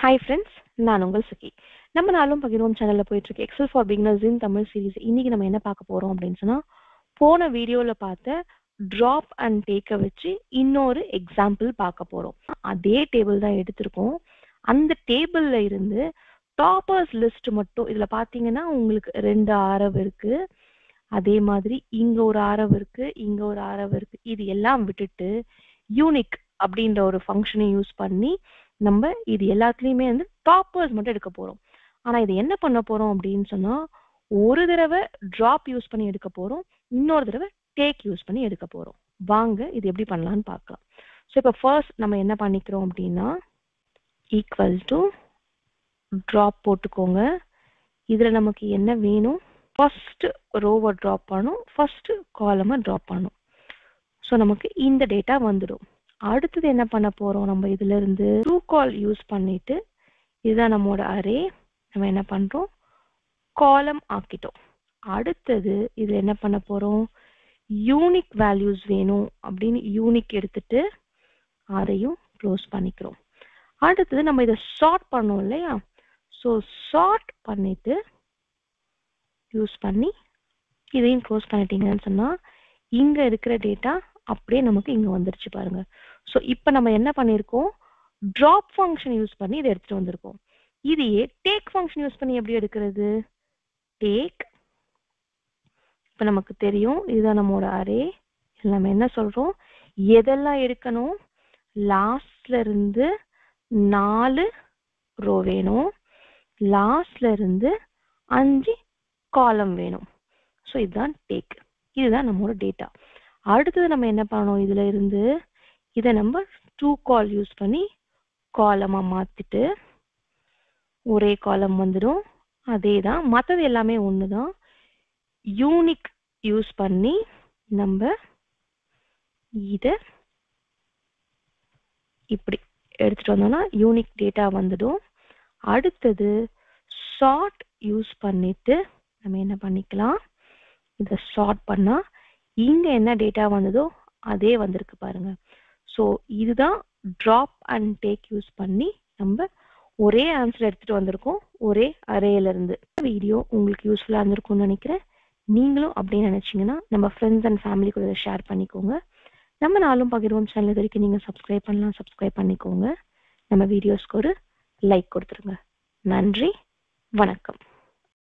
Hi friends, நான் உங்கள் சுகி. நம்ம நாளும் பகிர்வோம் சேனல்ல போயிட்டு இருக்கு Excel for beginners in Tamil series. இன்னைக்கு நம்ம என்ன பார்க்க போறோம் அப்படின்னு சொன்னா, போன வீடியோல பார்த்த டிராப் அண்ட் டேக்க வச்சு இன்னொரு எக்ஸாம்பிள் பார்க்க போறோம். அதே டேபிள் தான் எடுத்திருக்கோம். அந்த டேபிள்ல இருந்து டாப்பர்ஸ் லிஸ்ட் மட்டும் இதுல பாத்தீங்கன்னா உங்களுக்கு 2 ஆரவ் இருக்கு. அதே மாதிரி இங்க ஒரு ஆரவ் இருக்கு, இங்க ஒரு ஆரவ் இருக்கு. இது எல்லாம் விட்டுட்டு யூனிக் அப்படின்ற ஒரு ஃபங்க்ஷனை யூஸ் பண்ணி நம்ம இது எல்லாத்துலயுமே வந்து டாப்பர்ஸ் மட்டும் எடுக்க போறோம். ஆனா இது என்ன பண்ண போறோம் அப்படின்னு சொன்னா, ஒரு தடவை டிராப் யூஸ் பண்ணி எடுக்க போறோம், இன்னொரு தடவை டேக் யூஸ் பண்ணி எடுக்க போறோம். வாங்க இது எப்படி பண்ணலாம்னு பார்க்கலாம். ஸோ இப்போ ஃபர்ஸ்ட் நம்ம என்ன பண்ணிக்கிறோம் அப்படின்னா, ஈக்குவல் டு டிராப் போட்டுக்கோங்க. இதுல நமக்கு என்ன வேணும், ஃபர்ஸ்ட் ரோவை டிராப் பண்ணணும், ஃபர்ஸ்ட் காலமை டிராப் பண்ணணும். ஸோ நமக்கு இந்த டேட்டா வந்துடும். அடுத்தது என்ன பண்ண போறோம், நம்ம இதுல இருந்து ட்ரூ கால் யூஸ் பண்ணிட்டு இதுதான் நம்மளோட அரே, நம்ம என்ன பண்றோம் காலம் ஆக்கிட்டோம். அடுத்தது இதுல என்ன பண்ண போறோம், யூனிக் வேல்யூஸ் வேணும் அப்படின்னு யூனிக் எடுத்துட்டு அதையும் க்ளோஸ் பண்ணிக்கிறோம். அடுத்தது நம்ம இதை சார்ட் பண்ணோம் இல்லையா, ஸோ சார்ட் பண்ணிட்டு யூஸ் பண்ணி இதையும் க்ளோஸ் பண்ணிட்டீங்கன்னு சொன்னா இங்க இருக்கிற டேட்டா அப்படியே நமக்கு இங்க வந்துருச்சு பாருங்க. ஸோ இப்போ நம்ம என்ன பண்ணியிருக்கோம், டிராப் ஃபங்க்ஷன் யூஸ் பண்ணி இதை எடுத்துட்டு வந்திருக்கோம். இதையே டேக் ஃபங்க்ஷன் யூஸ் பண்ணி எப்படி எடுக்கிறது, டேக் இப்போ நமக்கு தெரியும் இதுதான் நம்மளோட அரே. நம்ம என்ன சொல்றோம், எதெல்லாம் எடுக்கணும், லாஸ்ட்ல இருந்து 4 ரோ வேணும், லாஸ்ட்ல இருந்து 5 காலம் வேணும். ஸோ இதுதான் டேக், இதுதான் நம்மளோட டேட்டா. அடுத்தது நம்ம என்ன பண்ணணும், இதுல இருந்து இதை நம்ம ட்ரூ கால் யூஸ் பண்ணி காலமா மாத்திட்டு ஒரே காலம் வந்துடும். அதே தான், மற்றது எல்லாமே ஒண்ணுதான். யூனிக் யூஸ் பண்ணி நம்ம இத இப்படி எடுத்துட்டு வந்தோம்னா யூனிக் டேட்டா வந்துடும். அடுத்தது சார்ட் யூஸ் பண்ணிட்டு நம்ம என்ன பண்ணிக்கலாம், இதை சார்ட் பண்ணா இங்க என்ன டேட்டா வந்ததோ அதே வந்திருக்கு பாருங்க. ஸோ இதுதான் டிராப் அண்ட் டேக் யூஸ் பண்ணி நம்ம ஒரே ஆன்சர் எடுத்துட்டு வந்திருக்கோம் ஒரே அரேல இருந்து. வீடியோ உங்களுக்கு யூஸ்ஃபுல்லா இருந்திருக்கும்னு நினைக்கிறேன். நீங்களும் அப்படின்னு நினைச்சீங்கன்னா நம்ம ஃப்ரெண்ட்ஸ் அண்ட் ஃபேமிலி கூட இதை ஷேர் பண்ணிக்கோங்க. நம்ம நாளும் பகிர்வோம் சேனல் இது வரைக்கும் நீங்க சப்ஸ்கிரைப் பண்ணலாம், சப்ஸ்கிரைப் பண்ணிக்கோங்க. நம்ம வீடியோஸ்க்கு ஒரு லைக் கொடுத்துருங்க. நன்றி, வணக்கம்.